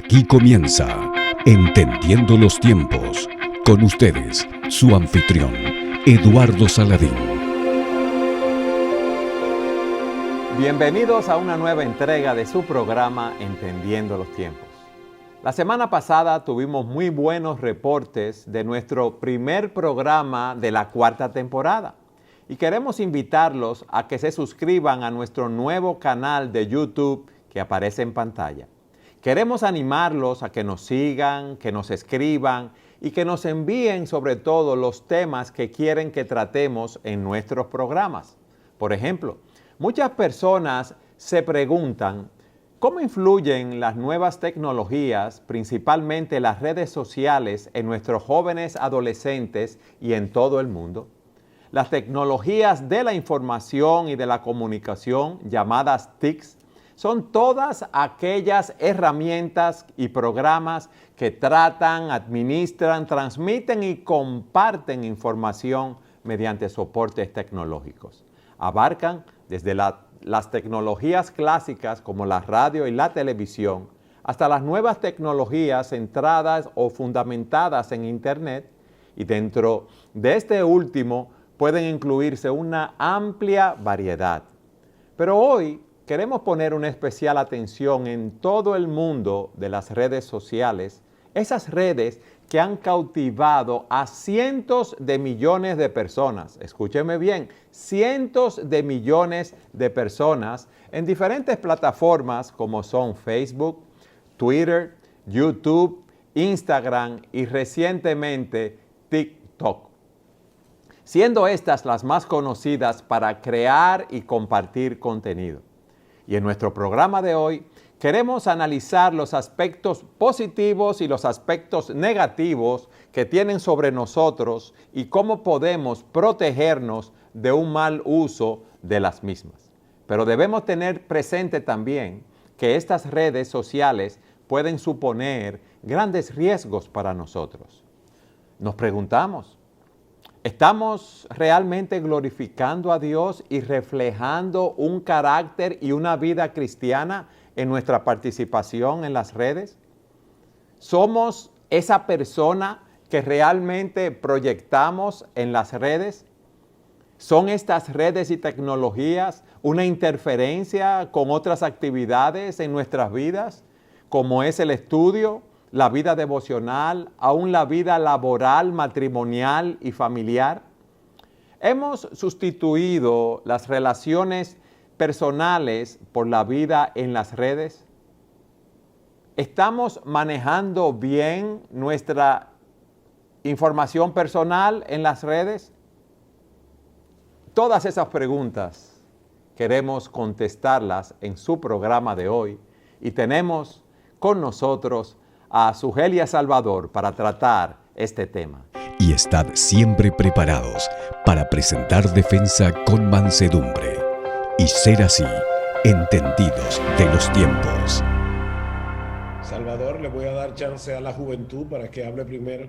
Aquí comienza Entendiendo los Tiempos. Con ustedes, su anfitrión, Eduardo Saladín. Bienvenidos a una nueva entrega de su programa Entendiendo los Tiempos. La semana pasada tuvimos muy buenos reportes de nuestro primer programa de la cuarta temporada y queremos invitarlos a que se suscriban a nuestro nuevo canal de YouTube que aparece en pantalla. Queremos animarlos a que nos sigan, que nos escriban y que nos envíen sobre todo los temas que quieren que tratemos en nuestros programas. Por ejemplo, muchas personas se preguntan cómo influyen las nuevas tecnologías, principalmente las redes sociales, en nuestros jóvenes adolescentes y en todo el mundo. Las tecnologías de la información y de la comunicación, llamadas TICs, son todas aquellas herramientas y programas que tratan, administran, transmiten y comparten información mediante soportes tecnológicos. Abarcan desde las tecnologías clásicas como la radio y la televisión hasta las nuevas tecnologías centradas o fundamentadas en Internet, y dentro de este último pueden incluirse una amplia variedad. Pero hoy queremos poner una especial atención en todo el mundo de las redes sociales, esas redes que han cautivado a cientos de millones de personas, escúcheme bien, cientos de millones de personas en diferentes plataformas como son Facebook, Twitter, YouTube, Instagram y recientemente TikTok, siendo estas las más conocidas para crear y compartir contenido. Y en nuestro programa de hoy queremos analizar los aspectos positivos y los aspectos negativos que tienen sobre nosotros y cómo podemos protegernos de un mal uso de las mismas. Pero debemos tener presente también que estas redes sociales pueden suponer grandes riesgos para nosotros. Nos preguntamos, ¿estamos realmente glorificando a Dios y reflejando un carácter y una vida cristiana en nuestra participación en las redes? ¿Somos esa persona que realmente proyectamos en las redes? ¿Son estas redes y tecnologías una interferencia con otras actividades en nuestras vidas, como es el estudio, la vida devocional, aún la vida laboral, matrimonial y familiar? ¿Hemos sustituido las relaciones personales por la vida en las redes? ¿Estamos manejando bien nuestra información personal en las redes? Todas esas preguntas queremos contestarlas en su programa de hoy y tenemos con nosotros a Sugelia Salvador para tratar este tema. Y estad siempre preparados para presentar defensa con mansedumbre y ser así entendidos de los tiempos. Salvador, le voy a dar chance a la juventud para que hable primero.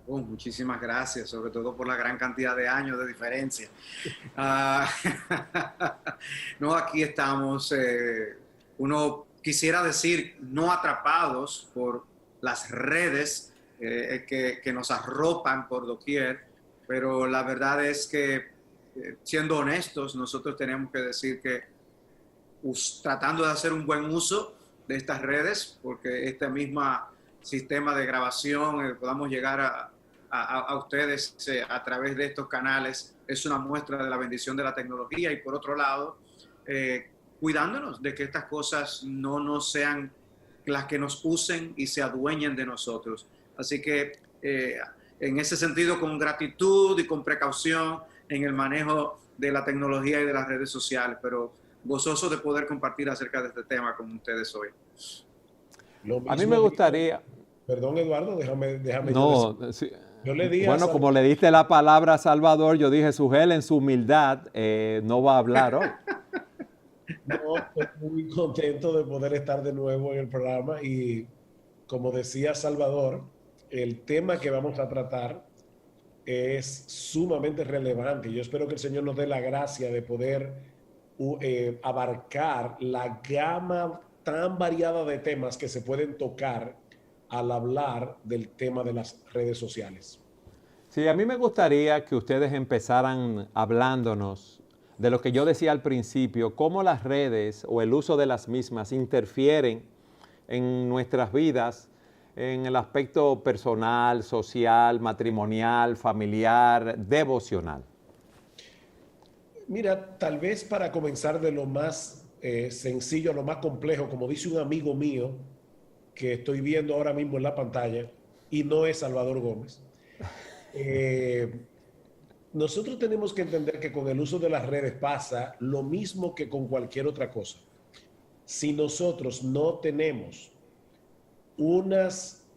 Muchísimas gracias, sobre todo por la gran cantidad de años de diferencia. No, aquí estamos, uno quisiera decir, no atrapados por las redes que nos arropan por doquier, pero la verdad es que, siendo honestos, nosotros tenemos que decir que tratando de hacer un buen uso de estas redes, porque este mismo sistema de grabación, podamos llegar a ustedes a través de estos canales, es una muestra de la bendición de la tecnología. Y por otro lado, cuidándonos de que estas cosas no sean las que nos usen y se adueñen de nosotros. Así que en ese sentido, con gratitud y con precaución en el manejo de la tecnología y de las redes sociales, pero gozoso de poder compartir acerca de este tema con ustedes hoy. A mí me gustaría... Perdón, Eduardo, déjame No, sí. Yo le di bueno, como le diste la palabra a Salvador, yo dije, Sugel en su humildad no va a hablar hoy. No, estoy muy contento de poder estar de nuevo en el programa y, como decía Salvador, el tema que vamos a tratar es sumamente relevante. Yo espero que el Señor nos dé la gracia de poder abarcar la gama tan variada de temas que se pueden tocar al hablar del tema de las redes sociales. Sí, a mí me gustaría que ustedes empezaran hablándonos de lo que yo decía al principio, cómo las redes o el uso de las mismas interfieren en nuestras vidas, en el aspecto personal, social, matrimonial, familiar, devocional. Mira, tal vez para comenzar de lo más sencillo a lo más complejo, como dice un amigo mío que estoy viendo ahora mismo en la pantalla, y no es Salvador Gómez. Nosotros tenemos que entender que con el uso de las redes pasa lo mismo que con cualquier otra cosa. Si nosotros no tenemos unas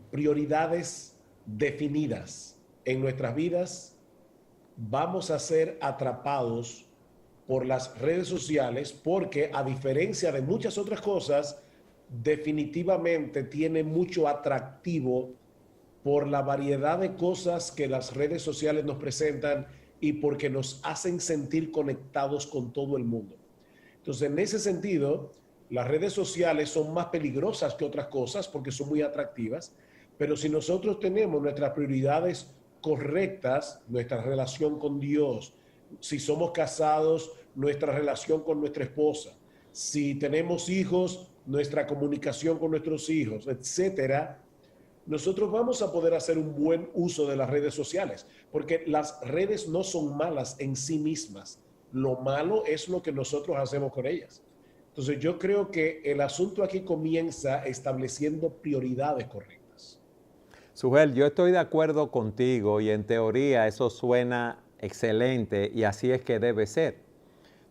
prioridades definidas en nuestras vidas, vamos a ser atrapados por las redes sociales porque, a diferencia de muchas otras cosas, definitivamente tiene mucho atractivo por la variedad de cosas que las redes sociales nos presentan y porque nos hacen sentir conectados con todo el mundo. Entonces, en ese sentido, las redes sociales son más peligrosas que otras cosas porque son muy atractivas, pero si nosotros tenemos nuestras prioridades correctas, nuestra relación con Dios, si somos casados, nuestra relación con nuestra esposa, si tenemos hijos, nuestra comunicación con nuestros hijos, etcétera, nosotros vamos a poder hacer un buen uso de las redes sociales, porque las redes no son malas en sí mismas. Lo malo es lo que nosotros hacemos con ellas. Entonces yo creo que el asunto aquí comienza estableciendo prioridades correctas. Sugel, yo estoy de acuerdo contigo y en teoría eso suena excelente y así es que debe ser.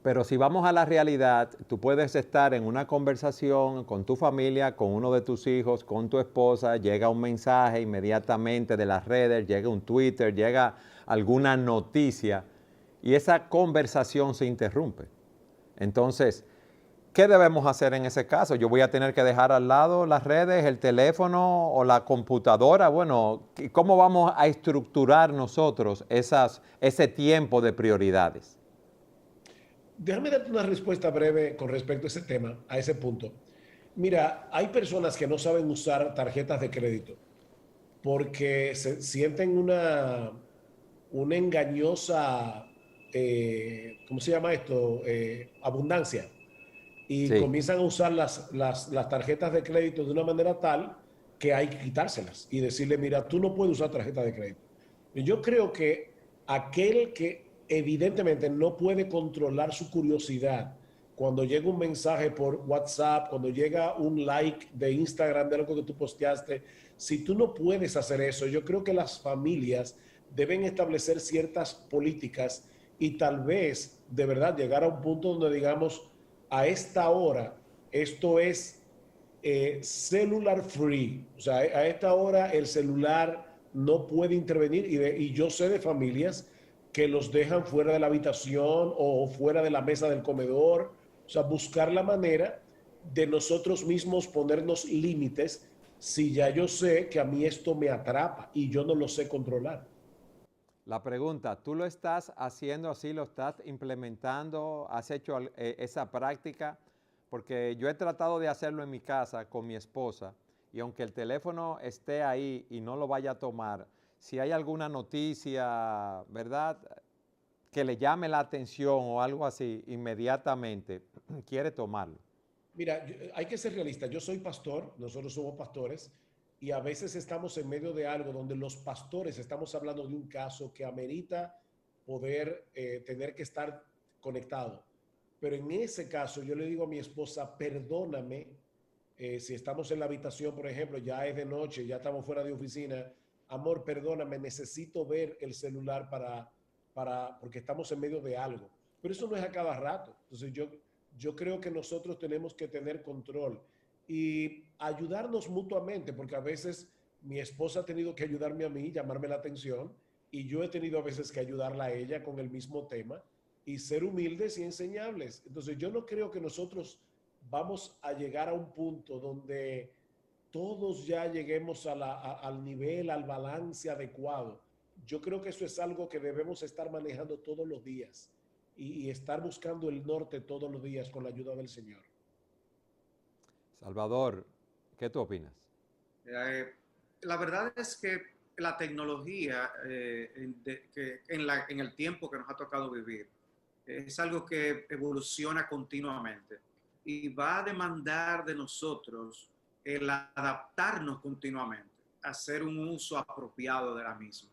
Pero si vamos a la realidad, tú puedes estar en una conversación con tu familia, con uno de tus hijos, con tu esposa, llega un mensaje inmediatamente de las redes, llega un Twitter, llega alguna noticia y esa conversación se interrumpe. Entonces, ¿qué debemos hacer en ese caso? Yo voy a tener que dejar al lado las redes, el teléfono o la computadora. Bueno, ¿cómo vamos a estructurar nosotros ese tiempo de prioridades? Déjame darte una respuesta breve con respecto a ese tema, a ese punto. Mira, hay personas que no saben usar tarjetas de crédito porque se sienten una engañosa, ¿cómo se llama esto? Abundancia. Y Sí. comienzan a usar las tarjetas de crédito de una manera tal que hay que quitárselas y decirle, mira, tú no puedes usar tarjeta de crédito. Y yo creo que aquel que evidentemente no puede controlar su curiosidad cuando llega un mensaje por WhatsApp, cuando llega un like de Instagram de algo que tú posteaste, si tú no puedes hacer eso, yo creo que las familias deben establecer ciertas políticas y tal vez de verdad llegar a un punto donde digamos, a esta hora, esto es celular free, o sea, a esta hora el celular no puede intervenir y yo sé de familias que los dejan fuera de la habitación o fuera de la mesa del comedor, o sea, buscar la manera de nosotros mismos ponernos límites si ya yo sé que a mí esto me atrapa y yo no lo sé controlar. La pregunta, ¿tú lo estás haciendo así, lo estás implementando, has hecho esa práctica? Porque yo he tratado de hacerlo en mi casa con mi esposa y aunque el teléfono esté ahí y no lo vaya a tomar, si hay alguna noticia, ¿verdad?, que le llame la atención o algo así, inmediatamente quiere tomarlo. Mira, hay que ser realista. Yo soy pastor, nosotros somos pastores, y a veces estamos en medio de algo donde los pastores estamos hablando de un caso que amerita poder tener que estar conectado. Pero en ese caso yo le digo a mi esposa, perdóname, si estamos en la habitación, por ejemplo, ya es de noche, ya estamos fuera de oficina, amor, perdóname, necesito ver el celular porque estamos en medio de algo. Pero eso no es a cada rato. Entonces yo creo que nosotros tenemos que tener control y ayudarnos mutuamente, porque a veces mi esposa ha tenido que ayudarme a mí, llamarme la atención, y yo he tenido a veces que ayudarla a ella con el mismo tema y ser humildes y enseñables. Entonces yo no creo que nosotros vamos a llegar a un punto donde todos ya lleguemos al nivel, al balance adecuado. Yo creo que eso es algo que debemos estar manejando todos los días y estar buscando el norte todos los días con la ayuda del Señor. Salvador, ¿qué tú opinas? La verdad es que la tecnología en el tiempo que nos ha tocado vivir es algo que evoluciona continuamente y va a demandar de nosotros el adaptarnos continuamente, hacer un uso apropiado de la misma.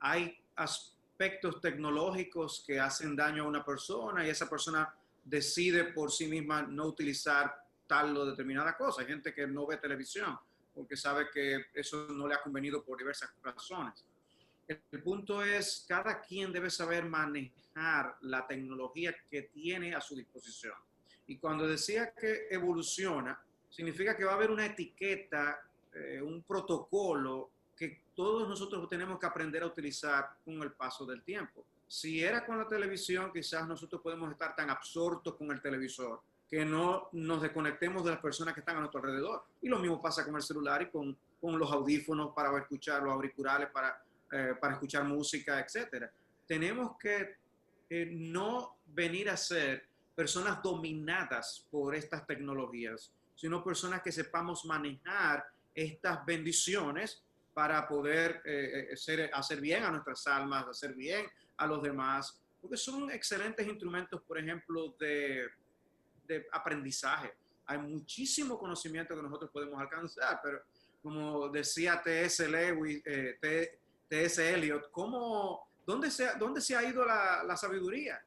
Hay aspectos tecnológicos que hacen daño a una persona y esa persona decide por sí misma no utilizar tal o determinada cosa. Hay gente que no ve televisión porque sabe que eso no le ha convenido por diversas razones. El punto es, cada quien debe saber manejar la tecnología que tiene a su disposición. Y cuando decía que evoluciona, significa que va a haber una etiqueta, un protocolo que todos nosotros tenemos que aprender a utilizar con el paso del tiempo. Si era con la televisión, quizás nosotros podemos estar tan absortos con el televisor que no nos desconectemos de las personas que están a nuestro alrededor. Y lo mismo pasa con el celular y con los audífonos para escuchar, los auriculares para escuchar música, etcétera. Tenemos que no venir a ser personas dominadas por estas tecnologías, sino personas que sepamos manejar estas bendiciones para poder hacer bien a nuestras almas, hacer bien a los demás, porque son excelentes instrumentos, por ejemplo, de aprendizaje. Hay muchísimo conocimiento que nosotros podemos alcanzar, pero como decía T.S. Lewis, T.S. Eliot, ¿dónde se ha ido la sabiduría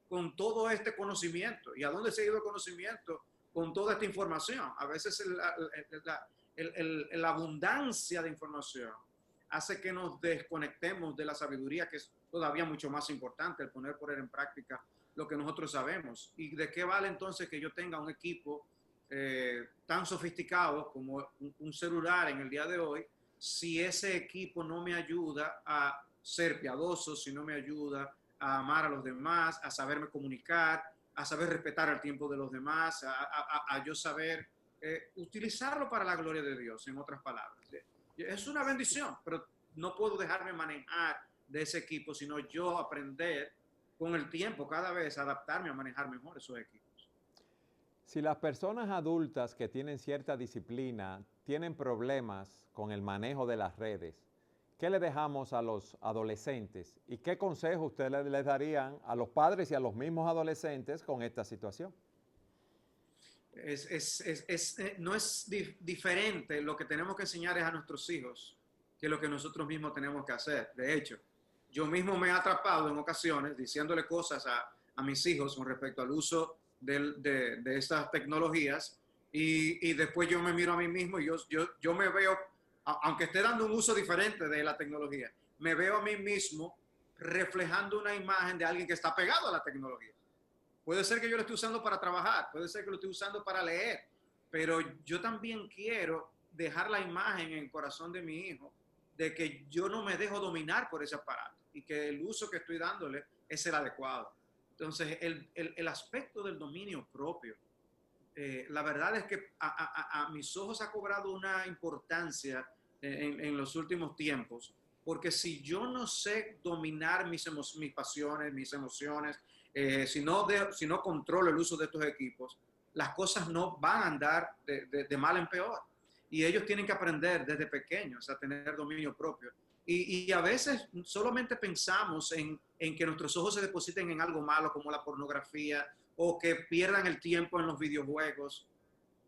con todo este conocimiento? ¿Y a dónde se ha ido el conocimiento con toda esta información? A veces la abundancia de información hace que nos desconectemos de la sabiduría, que es todavía mucho más importante, el poner en práctica lo que nosotros sabemos. ¿Y de qué vale entonces que yo tenga un equipo tan sofisticado como un celular en el día de hoy, si ese equipo no me ayuda a ser piadoso, si no me ayuda a amar a los demás, a saberme comunicar, a saber respetar el tiempo de los demás, a yo saber utilizarlo para la gloria de Dios, en otras palabras? Es una bendición, pero no puedo dejarme manejar de ese equipo, sino yo aprender con el tiempo cada vez adaptarme a manejar mejor esos equipos. Si las personas adultas que tienen cierta disciplina tienen problemas con el manejo de las redes, ¿qué le dejamos a los adolescentes? ¿Y qué consejo ustedes les darían a los padres y a los mismos adolescentes con esta situación? No es diferente lo que tenemos que enseñar a nuestros hijos que lo que nosotros mismos tenemos que hacer. De hecho, yo mismo me he atrapado en ocasiones diciéndole cosas a mis hijos con respecto al uso de estas tecnologías y después yo me miro a mí mismo y yo me veo, aunque esté dando un uso diferente de la tecnología, me veo a mí mismo reflejando una imagen de alguien que está pegado a la tecnología. Puede ser que yo lo esté usando para trabajar, puede ser que lo esté usando para leer, pero yo también quiero dejar la imagen en el corazón de mi hijo de que yo no me dejo dominar por ese aparato y que el uso que estoy dándole es el adecuado. Entonces, el aspecto del dominio propio, la verdad es que a mis ojos ha cobrado una importancia en los últimos tiempos, porque si yo no sé dominar mis pasiones, mis emociones, si no controlo el uso de estos equipos, las cosas no van a andar de mal en peor. Y ellos tienen que aprender desde pequeños a tener dominio propio. Y a veces solamente pensamos en que nuestros ojos se depositen en algo malo como la pornografía o que pierdan el tiempo en los videojuegos.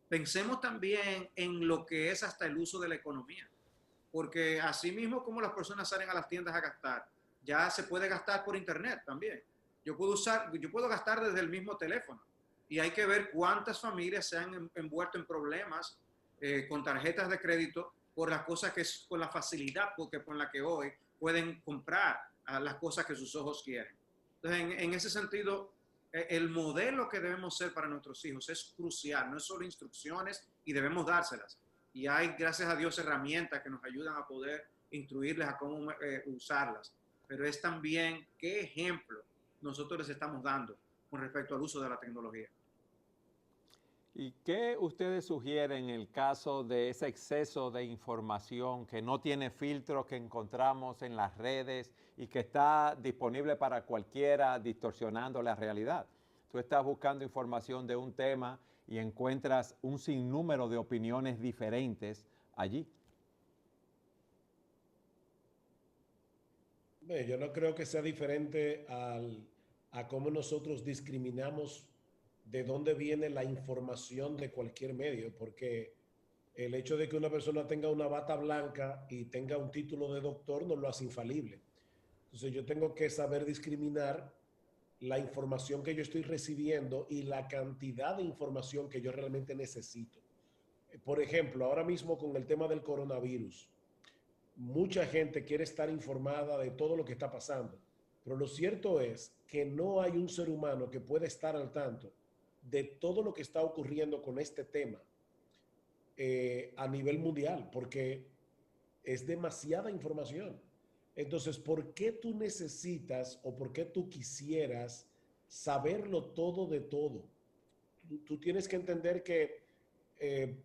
Pensemos también en lo que es hasta el uso de la economía. Porque así mismo como las personas salen a las tiendas a gastar, ya se puede gastar por internet también. Yo puedo gastar desde el mismo teléfono. Y hay que ver cuántas familias se han envuelto en problemas con tarjetas de crédito por las cosas con la facilidad con la que hoy pueden comprar las cosas que sus ojos quieren. Entonces, en ese sentido, el modelo que debemos ser para nuestros hijos es crucial, no es solo instrucciones y debemos dárselas. Y hay, gracias a Dios, herramientas que nos ayudan a poder instruirles a cómo usarlas. Pero es también qué ejemplo nosotros les estamos dando con respecto al uso de la tecnología. ¿Y qué ustedes sugieren en el caso de ese exceso de información que no tiene filtros que encontramos en las redes y que está disponible para cualquiera distorsionando la realidad? Tú estás buscando información de un tema y encuentras un sinnúmero de opiniones diferentes allí. Yo no creo que sea diferente a cómo nosotros discriminamos de dónde viene la información de cualquier medio, porque el hecho de que una persona tenga una bata blanca y tenga un título de doctor no lo hace infalible. Entonces yo tengo que saber discriminar la información que yo estoy recibiendo y la cantidad de información que yo realmente necesito. Por ejemplo, ahora mismo con el tema del coronavirus, mucha gente quiere estar informada de todo lo que está pasando, pero lo cierto es que no hay un ser humano que pueda estar al tanto de todo lo que está ocurriendo con este tema a nivel mundial, porque es demasiada información. Entonces, ¿por qué tú necesitas o por qué tú quisieras saberlo todo de todo? Tú tienes que entender que eh,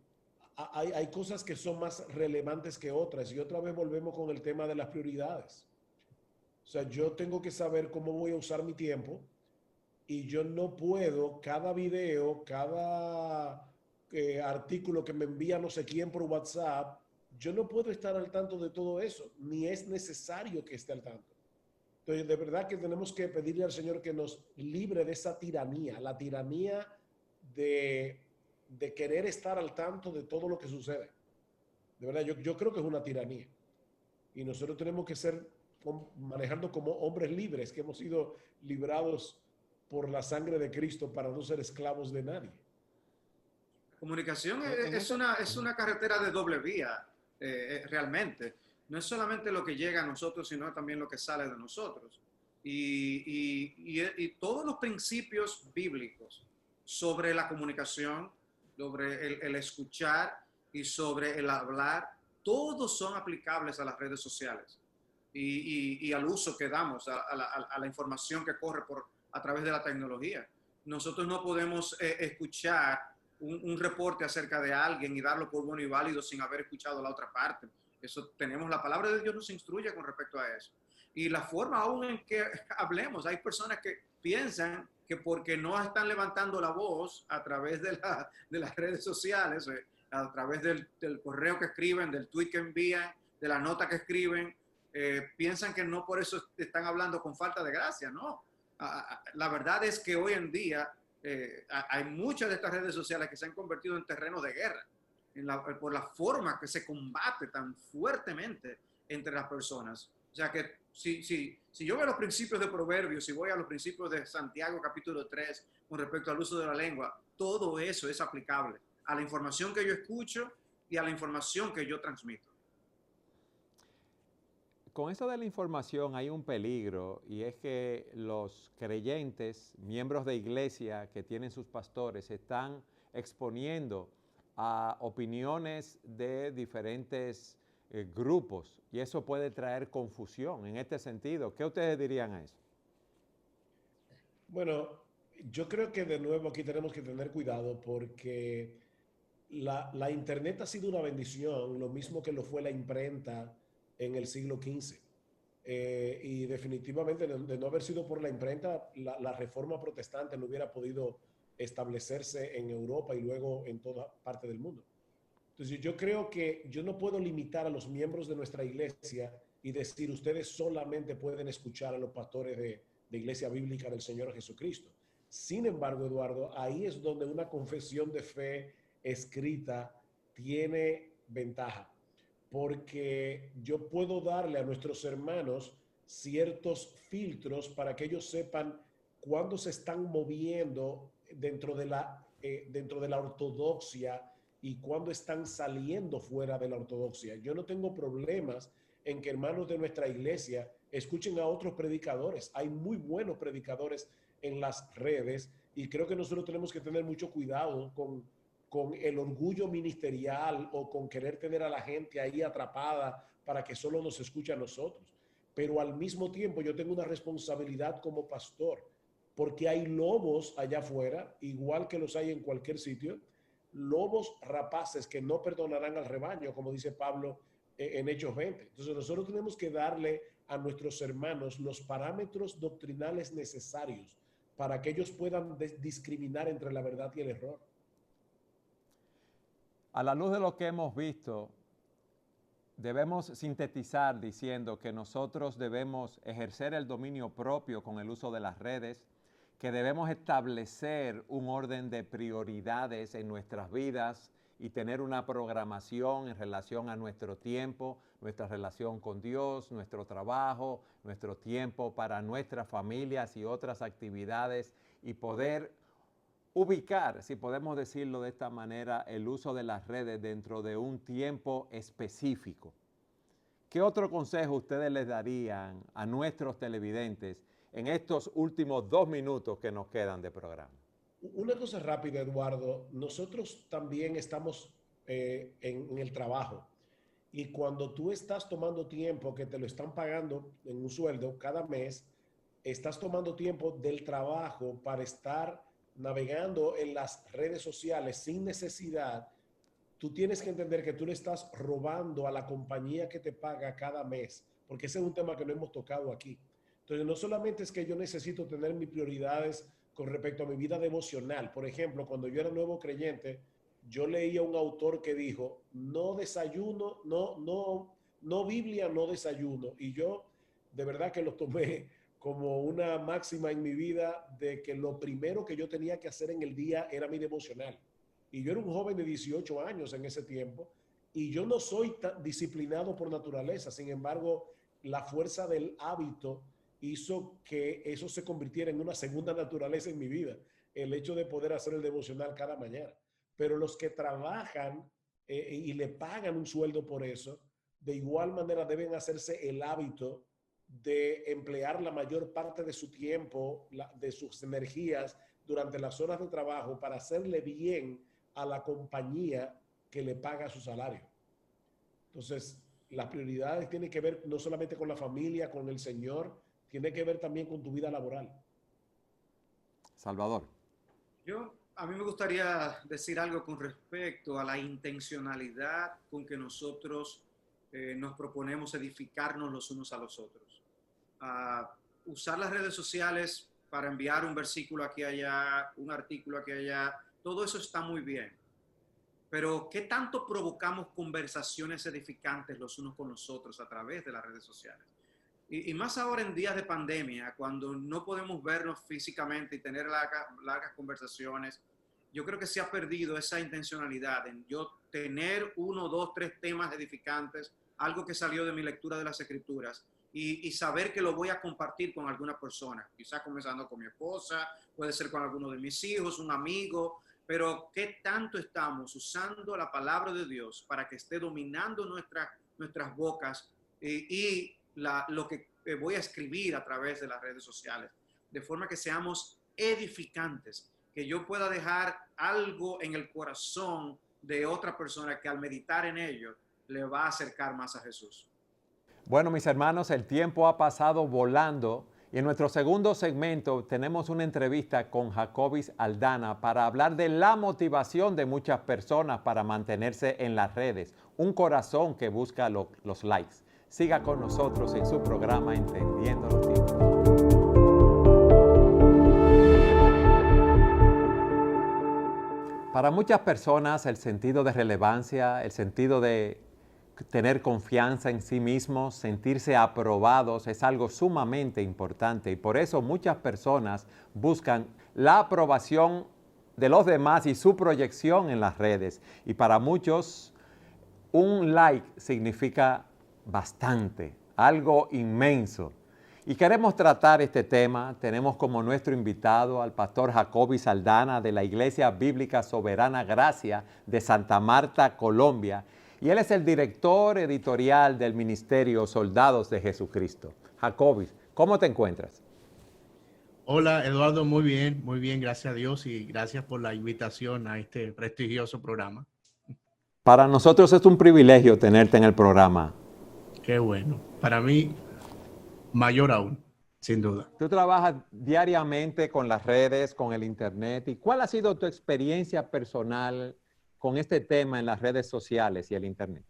hay cosas que son más relevantes que otras y otra vez volvemos con el tema de las prioridades. O sea, yo tengo que saber cómo voy a usar mi tiempo y yo no puedo cada video, cada artículo que me envía no sé quién por WhatsApp, yo no puedo estar al tanto de todo eso, ni es necesario que esté al tanto. Entonces, de verdad que tenemos que pedirle al Señor que nos libre de esa tiranía, la tiranía de querer estar al tanto de todo lo que sucede. De verdad, yo creo que es una tiranía. Y nosotros tenemos que ser manejando como hombres libres, que hemos sido librados por la sangre de Cristo para no ser esclavos de nadie. Comunicación En este, es una carretera de doble vía, realmente. No es solamente lo que llega a nosotros, sino también lo que sale de nosotros. Y todos los principios bíblicos sobre la comunicación, sobre el escuchar y sobre el hablar, todos son aplicables a las redes sociales y al uso que damos a la información que corre a través de la tecnología. Nosotros no podemos escuchar un reporte acerca de alguien y darlo por bueno y válido sin haber escuchado la otra parte. Eso tenemos, la palabra de Dios nos instruye con respecto a eso. Y la forma aún en que hablemos, hay personas que piensan que porque no están levantando la voz a través de las redes sociales, a través del correo que escriben, del tweet que envían, de la nota que escriben, piensan que no por eso están hablando con falta de gracia, ¿no? La verdad es que hoy en día hay muchas de estas redes sociales que se han convertido en terreno de guerra por la forma que se combate tan fuertemente entre las personas. O sea que si yo veo los principios de Proverbios, si voy a los principios de Santiago capítulo 3 con respecto al uso de la lengua, todo eso es aplicable a la información que yo escucho y a la información que yo transmito. con eso de la información hay un peligro y es que los creyentes, miembros de iglesia que tienen sus pastores, están exponiendo a opiniones de diferentes grupos y eso puede traer confusión en este sentido. ¿Qué ustedes dirían a eso? Bueno, yo creo que de nuevo aquí tenemos que tener cuidado porque la Internet ha sido una bendición, lo mismo que lo fue la imprenta en el siglo XV. Y definitivamente de no haber sido por la imprenta, la reforma protestante no hubiera podido establecerse en Europa y luego en toda parte del mundo. Entonces yo creo que yo no puedo limitar a los miembros de nuestra iglesia y decir ustedes solamente pueden escuchar a los pastores de Iglesia Bíblica del Señor Jesucristo. Sin embargo, Eduardo, ahí es donde una confesión de fe escrita tiene ventaja, porque yo puedo darle a nuestros hermanos ciertos filtros para que ellos sepan cuándo se están moviendo dentro de la ortodoxia y cuándo están saliendo fuera de la ortodoxia. Yo no tengo problemas en que hermanos de nuestra iglesia escuchen a otros predicadores. Hay muy buenos predicadores en las redes y creo que nosotros tenemos que tener mucho cuidado con el orgullo ministerial o con querer tener a la gente ahí atrapada para que solo nos escuche a nosotros. Pero al mismo tiempo yo tengo una responsabilidad como pastor, porque hay lobos allá afuera, igual que los hay en cualquier sitio, lobos rapaces que no perdonarán al rebaño, como dice Pablo en Hechos 20. Entonces nosotros tenemos que darle a nuestros hermanos los parámetros doctrinales necesarios para que ellos puedan discriminar entre la verdad y el error. A la luz de lo que hemos visto, debemos sintetizar diciendo que nosotros debemos ejercer el dominio propio con el uso de las redes, que debemos establecer un orden de prioridades en nuestras vidas y tener una programación en relación a nuestro tiempo, nuestra relación con Dios, nuestro trabajo, nuestro tiempo para nuestras familias y otras actividades, y poder ubicar, si podemos decirlo de esta manera, el uso de las redes dentro de un tiempo específico. ¿Qué otro consejo ustedes les darían a nuestros televidentes en estos últimos 2 minutos que nos quedan de programa? Una cosa rápida, Eduardo. Nosotros también estamos en el trabajo. Y cuando tú estás tomando tiempo que te lo están pagando en un sueldo cada mes, estás tomando tiempo del trabajo para estar navegando en las redes sociales sin necesidad, tú tienes que entender que tú le estás robando a la compañía que te paga cada mes, porque ese es un tema que no hemos tocado aquí. Entonces, no solamente es que yo necesito tener mis prioridades con respecto a mi vida devocional. Por ejemplo, cuando yo era nuevo creyente, yo leía un autor que dijo, no desayuno, no Biblia, no desayuno. Y yo de verdad que lo tomé como una máxima en mi vida de que lo primero que yo tenía que hacer en el día era mi devocional. Y yo era un joven de 18 años en ese tiempo y yo no soy tan disciplinado por naturaleza. Sin embargo, la fuerza del hábito hizo que eso se convirtiera en una segunda naturaleza en mi vida, el hecho de poder hacer el devocional cada mañana. Pero los que trabajan y le pagan un sueldo por eso, de igual manera deben hacerse el hábito de emplear la mayor parte de su tiempo, de sus energías durante las horas de trabajo para hacerle bien a la compañía que le paga su salario. Entonces, las prioridades tienen que ver no solamente con la familia, con el Señor, tiene que ver también con tu vida laboral. Salvador. A mí me gustaría decir algo con respecto a la intencionalidad con que nosotros nos proponemos edificarnos los unos a los otros. Usar las redes sociales para enviar un versículo aquí y allá, un artículo aquí y allá, todo eso está muy bien. Pero ¿qué tanto provocamos conversaciones edificantes los unos con los otros a través de las redes sociales? Y más ahora en días de pandemia, cuando no podemos vernos físicamente y tener largas conversaciones, yo creo que se ha perdido esa intencionalidad en yo tener 1, 2, 3 temas edificantes, algo que salió de mi lectura de las Escrituras, y saber que lo voy a compartir con alguna persona, quizás comenzando con mi esposa, puede ser con alguno de mis hijos, un amigo, pero ¿qué tanto estamos usando la palabra de Dios para que esté dominando nuestras bocas y lo que voy a escribir a través de las redes sociales? De forma que seamos edificantes, que yo pueda dejar algo en el corazón de otra persona que al meditar en ello le va a acercar más a Jesús. Bueno, mis hermanos, el tiempo ha pasado volando y en nuestro segundo segmento tenemos una entrevista con Jacobis Aldana para hablar de la motivación de muchas personas para mantenerse en las redes, un corazón que busca los likes. Siga con nosotros en su programa Entendiendo los Tiempos. Para muchas personas el sentido de relevancia, el sentido de tener confianza en sí mismos, sentirse aprobados es algo sumamente importante y por eso muchas personas buscan la aprobación de los demás y su proyección en las redes. Y para muchos un like significa bastante, algo inmenso. Y queremos tratar este tema. Tenemos como nuestro invitado al pastor Jacobis Aldana de la Iglesia Bíblica Soberana Gracia de Santa Marta, Colombia. Y él es el director editorial del Ministerio Soldados de Jesucristo. Jacobis, ¿cómo te encuentras? Hola, Eduardo, muy bien, gracias a Dios y gracias por la invitación a este prestigioso programa. Para nosotros es un privilegio tenerte en el programa. Qué bueno. Para mí, mayor aún, sin duda. Tú trabajas diariamente con las redes, con el internet. ¿Y cuál ha sido tu experiencia personal con este tema en las redes sociales y el internet?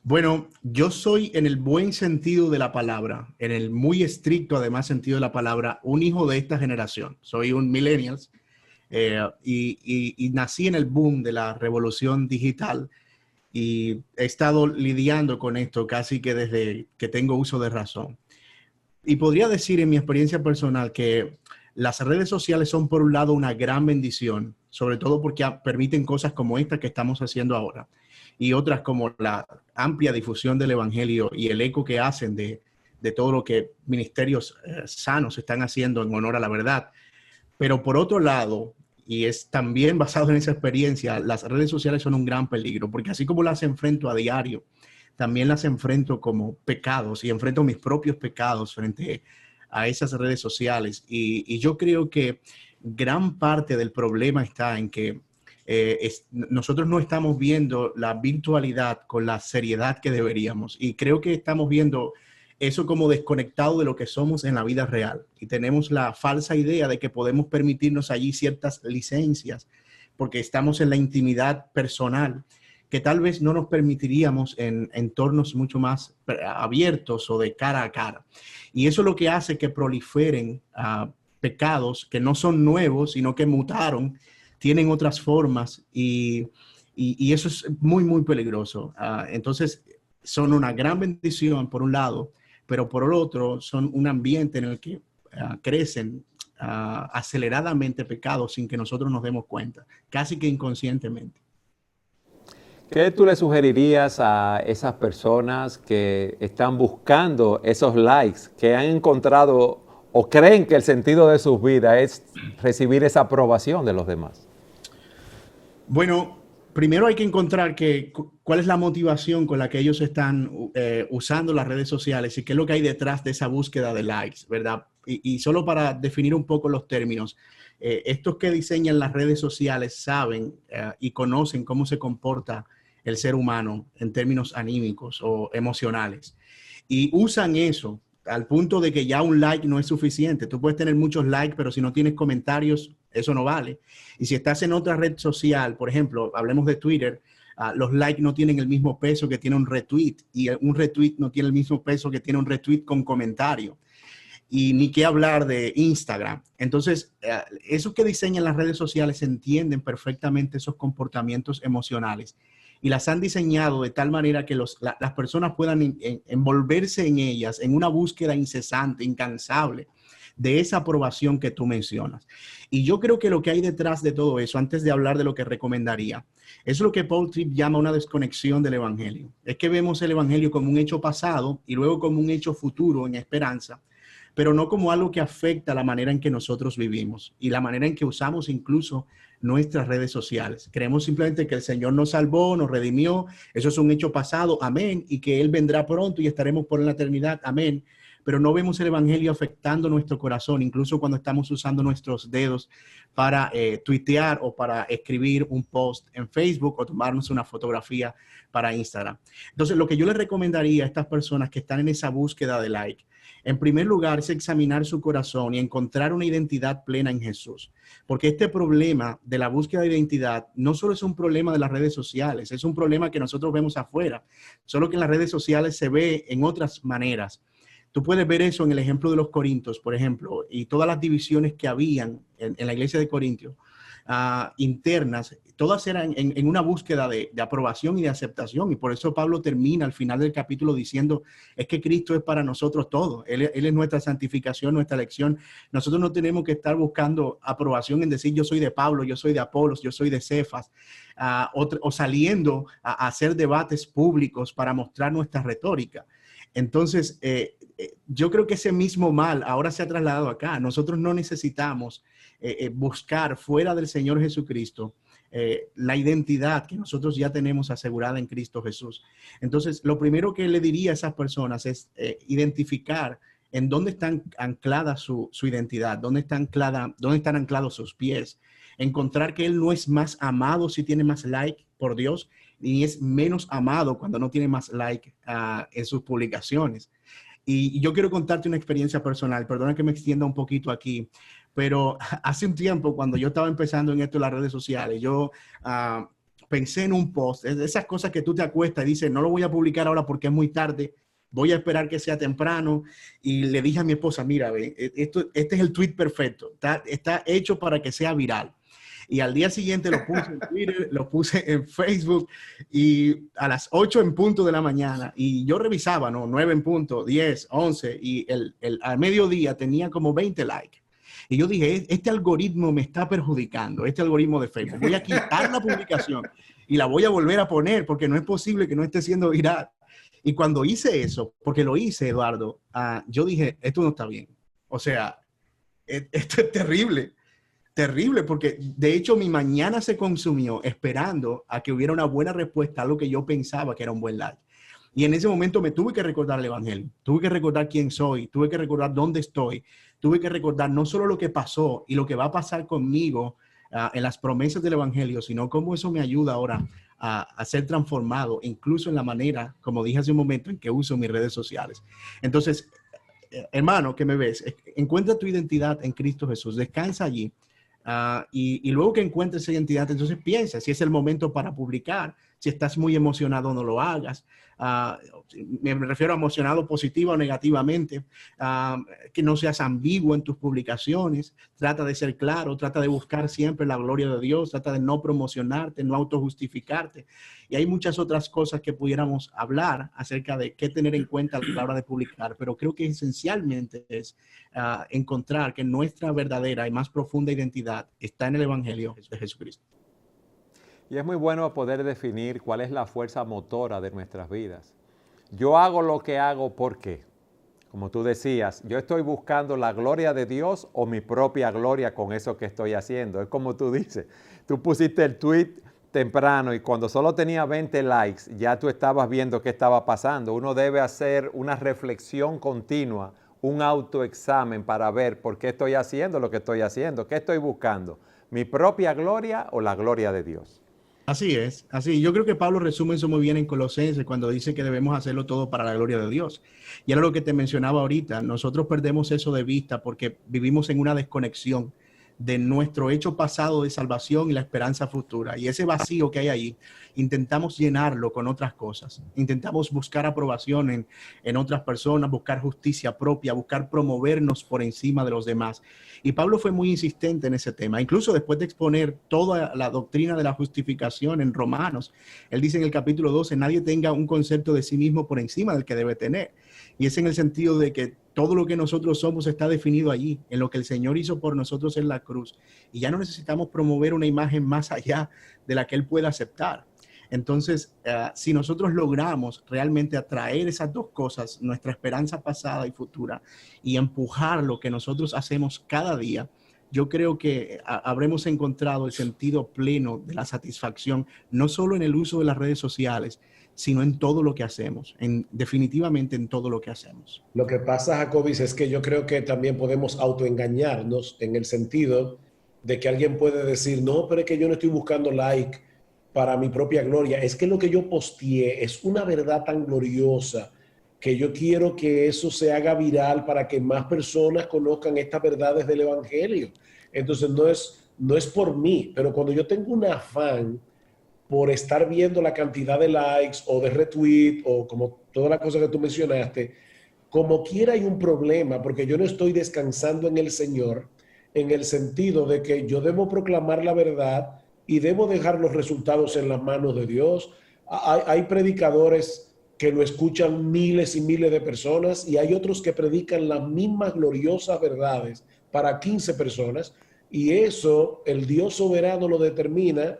Bueno, yo soy en el buen sentido de la palabra, en el muy estricto además sentido de la palabra, un hijo de esta generación. Soy un millennial. y nací en el boom de la revolución digital y he estado lidiando con esto casi que desde que tengo uso de razón. Y podría decir en mi experiencia personal que las redes sociales son por un lado una gran bendición, sobre todo porque permiten cosas como esta que estamos haciendo ahora y otras como la amplia difusión del evangelio y el eco que hacen de todo lo que ministerios sanos están haciendo en honor a la verdad. Pero por otro lado, y es también basado en esa experiencia, las redes sociales son un gran peligro, porque así como las enfrento a diario, también las enfrento como pecados y enfrento mis propios pecados frente a esas redes sociales. Y yo creo que gran parte del problema está en que nosotros no estamos viendo la virtualidad con la seriedad que deberíamos. Y creo que estamos viendo eso como desconectado de lo que somos en la vida real. Y tenemos la falsa idea de que podemos permitirnos allí ciertas licencias porque estamos en la intimidad personal que tal vez no nos permitiríamos en entornos mucho más abiertos o de cara a cara. Y eso es lo que hace que proliferen pecados que no son nuevos, sino que mutaron, tienen otras formas y eso es muy, muy peligroso. Entonces, son una gran bendición por un lado, pero por el otro son un ambiente en el que crecen aceleradamente pecados sin que nosotros nos demos cuenta, casi que inconscientemente. ¿Qué tú le sugerirías a esas personas que están buscando esos likes, que han encontrado o creen que el sentido de sus vidas es recibir esa aprobación de los demás? Bueno, primero hay que encontrar cuál es la motivación con la que ellos están usando las redes sociales y qué es lo que hay detrás de esa búsqueda de likes, ¿verdad? Y solo para definir un poco los términos, estos que diseñan las redes sociales saben y conocen cómo se comporta el ser humano en términos anímicos o emocionales. Y usan eso al punto de que ya un like no es suficiente. Tú puedes tener muchos likes, pero si no tienes comentarios, eso no vale. Y si estás en otra red social, por ejemplo, hablemos de Twitter, los likes no tienen el mismo peso que tiene un retweet y un retweet no tiene el mismo peso que tiene un retweet con comentario. Y ni qué hablar de Instagram. Entonces, esos que diseñan las redes sociales entienden perfectamente esos comportamientos emocionales y las han diseñado de tal manera que las personas puedan envolverse en ellas en una búsqueda incesante, incansable de esa aprobación que tú mencionas. Y yo creo que lo que hay detrás de todo eso, antes de hablar de lo que recomendaría, es lo que Paul Tripp llama una desconexión del evangelio. Es que vemos el evangelio como un hecho pasado y luego como un hecho futuro en esperanza, pero no como algo que afecta la manera en que nosotros vivimos y la manera en que usamos incluso nuestras redes sociales. Creemos simplemente que el Señor nos salvó, nos redimió, eso es un hecho pasado, amén, y que Él vendrá pronto y estaremos por la eternidad, amén. Pero no vemos el evangelio afectando nuestro corazón, incluso cuando estamos usando nuestros dedos para tuitear o para escribir un post en Facebook o tomarnos una fotografía para Instagram. Entonces, lo que yo les recomendaría a estas personas que están en esa búsqueda de like, en primer lugar, es examinar su corazón y encontrar una identidad plena en Jesús. Porque este problema de la búsqueda de identidad no solo es un problema de las redes sociales, es un problema que nosotros vemos afuera, solo que en las redes sociales se ve en otras maneras. Tú puedes ver eso en el ejemplo de los Corintios, por ejemplo, y todas las divisiones que habían en la iglesia de Corintios internas, todas eran en una búsqueda de aprobación y de aceptación. Y por eso Pablo termina al final del capítulo diciendo, es que Cristo es para nosotros todo. Él es nuestra santificación, nuestra elección. Nosotros no tenemos que estar buscando aprobación en decir yo soy de Pablo, yo soy de Apolos, yo soy de Cefas, o saliendo a hacer debates públicos para mostrar nuestra retórica. Entonces, yo creo que ese mismo mal ahora se ha trasladado acá. Nosotros no necesitamos buscar fuera del Señor Jesucristo la identidad que nosotros ya tenemos asegurada en Cristo Jesús. Entonces, lo primero que le diría a esas personas es identificar en dónde están ancladas su identidad, dónde están anclados sus pies. Encontrar que Él no es más amado si tiene más like por Dios, ni es menos amado cuando no tiene más like en sus publicaciones. Y yo quiero contarte una experiencia personal. Perdona que me extienda un poquito aquí, pero hace un tiempo cuando yo estaba empezando en esto de las redes sociales, yo pensé en un post, esas cosas que tú te acuestas y dices, no lo voy a publicar ahora porque es muy tarde, voy a esperar que sea temprano. Y le dije a mi esposa, mira, este es el tweet perfecto, está hecho para que sea viral. Y al día siguiente lo puse en Twitter, lo puse en Facebook y a las 8 en punto de la mañana. Y yo revisaba, ¿no? 9 en punto, 10, 11 y al mediodía tenía como 20 likes. Y yo dije, este algoritmo me está perjudicando, este algoritmo de Facebook. Voy a quitar la publicación y la voy a volver a poner porque no es posible que no esté siendo viral. Y cuando hice eso, porque lo hice, Eduardo, yo dije, esto no está bien. O sea, esto es terrible. Terrible, porque de hecho mi mañana se consumió esperando a que hubiera una buena respuesta a lo que yo pensaba que era un buen like. Y en ese momento me tuve que recordar el evangelio, tuve que recordar quién soy, tuve que recordar dónde estoy, tuve que recordar no solo lo que pasó y lo que va a pasar conmigo en las promesas del evangelio, sino cómo eso me ayuda ahora a ser transformado, incluso en la manera, como dije hace un momento, en que uso mis redes sociales. Entonces, hermano, que me ves, encuentra tu identidad en Cristo Jesús, descansa allí. Y luego que encuentres esa identidad, entonces piensa si es el momento para publicar. Si estás muy emocionado, no lo hagas. Me refiero a emocionado positiva o negativamente. Que no seas ambiguo en tus publicaciones. Trata de ser claro, trata de buscar siempre la gloria de Dios, trata de no promocionarte, no autojustificarte. Y hay muchas otras cosas que pudiéramos hablar acerca de qué tener en cuenta a la hora de publicar, pero creo que esencialmente es encontrar que nuestra verdadera y más profunda identidad está en el Evangelio de Jesucristo. Y es muy bueno poder definir cuál es la fuerza motora de nuestras vidas. Yo hago lo que hago, ¿por qué? Como tú decías, yo estoy buscando la gloria de Dios o mi propia gloria con eso que estoy haciendo. Es como tú dices, tú pusiste el tweet temprano y cuando solo tenía 20 likes, ya tú estabas viendo qué estaba pasando. Uno debe hacer una reflexión continua, un autoexamen para ver por qué estoy haciendo lo que estoy haciendo, qué estoy buscando, mi propia gloria o la gloria de Dios. Así es, así. Yo creo que Pablo resume eso muy bien en Colosenses cuando dice que debemos hacerlo todo para la gloria de Dios. Y era lo que te mencionaba ahorita. Nosotros perdemos eso de vista porque vivimos en una desconexión de nuestro hecho pasado de salvación y la esperanza futura. Y ese vacío que hay ahí, intentamos llenarlo con otras cosas. Intentamos buscar aprobación en otras personas, buscar justicia propia, buscar promovernos por encima de los demás. Y Pablo fue muy insistente en ese tema. Incluso después de exponer toda la doctrina de la justificación en Romanos, él dice en el capítulo 12, nadie tenga un concepto de sí mismo por encima del que debe tener. Y es en el sentido de que todo lo que nosotros somos está definido allí, en lo que el Señor hizo por nosotros en la cruz. Y ya no necesitamos promover una imagen más allá de la que Él pueda aceptar. Entonces, si nosotros logramos realmente atraer esas dos cosas, nuestra esperanza pasada y futura, y empujar lo que nosotros hacemos cada día, yo creo que habremos encontrado el sentido pleno de la satisfacción, no solo en el uso de las redes sociales, sino en todo lo que hacemos, definitivamente en todo lo que hacemos. Lo que pasa, Jacobis, es que yo creo que también podemos autoengañarnos en el sentido de que alguien puede decir, no, pero es que yo no estoy buscando like para mi propia gloria. Es que lo que yo posteé es una verdad tan gloriosa que yo quiero que eso se haga viral para que más personas conozcan estas verdades del Evangelio. Entonces no es por mí, pero cuando yo tengo un afán por estar viendo la cantidad de likes o de retweet o como todas las cosas que tú mencionaste, como quiera hay un problema porque yo no estoy descansando en el Señor en el sentido de que yo debo proclamar la verdad y debo dejar los resultados en las manos de Dios. Hay predicadores que lo escuchan miles y miles de personas y hay otros que predican las mismas gloriosas verdades para 15 personas y eso el Dios soberano lo determina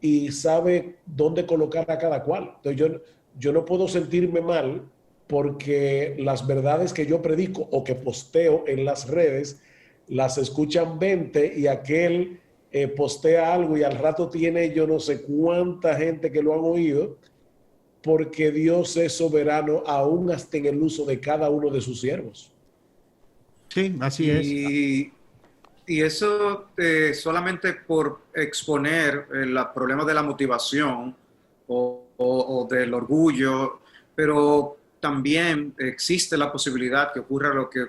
y sabe dónde colocar a cada cual. Entonces yo no puedo sentirme mal porque las verdades que yo predico o que posteo en las redes las escuchan 20 y aquel postea algo y al rato tiene yo no sé cuánta gente que lo han oído porque Dios es soberano aún hasta en el uso de cada uno de sus siervos. Sí, así es. Y eso solamente por exponer el problema de la motivación o del orgullo, pero también existe la posibilidad que ocurra lo que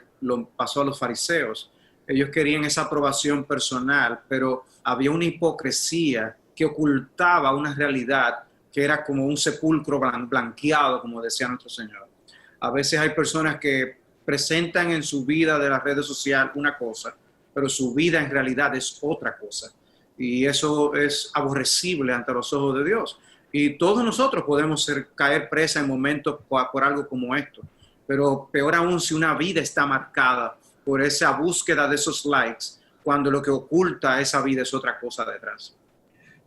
pasó a los fariseos. Ellos querían esa aprobación personal, pero había una hipocresía que ocultaba una realidad que era como un sepulcro blanqueado, como decía nuestro Señor. A veces hay personas que presentan en su vida de las redes sociales una cosa, pero su vida en realidad es otra cosa. y eso es aborrecible ante los ojos de Dios. Y todos nosotros podemos caer presa en momentos por algo como esto, pero peor aún si una vida está marcada por esa búsqueda de esos likes, cuando lo que oculta esa vida es otra cosa detrás.